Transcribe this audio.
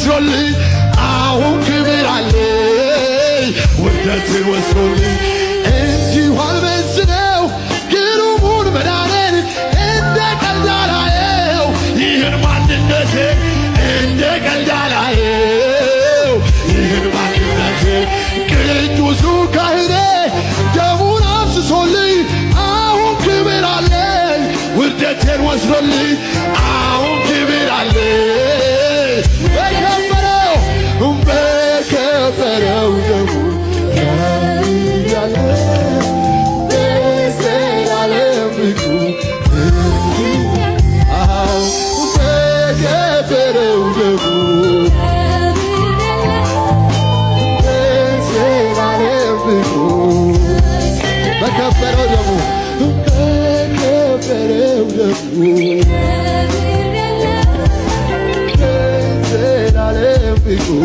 ወስዶልኝ አሁን ክብር አለኝ ውርደትን ወስዶልኝ እንዲሁ አልመዝነው ግሩሙን መዳኔን እንደ ቀልድ አላየው ይህን ማንነቴን እንደ ቀልድ አላየው ይህን ማንነቴን ቅዱሱ ካህኔ ደሙን አፍስሶልኝ አሁን ክብር አለኝ ውርደቴን ወስዶልኝ አሁን ክብር አለኝ በከበረው ደሙ በዘላለም ፍቅሩ በከበረው ደሙ በዘላለም ፍቅሩ በከበረው ደሙ በከበረው ደሙ በዘላለም ፍቅሩ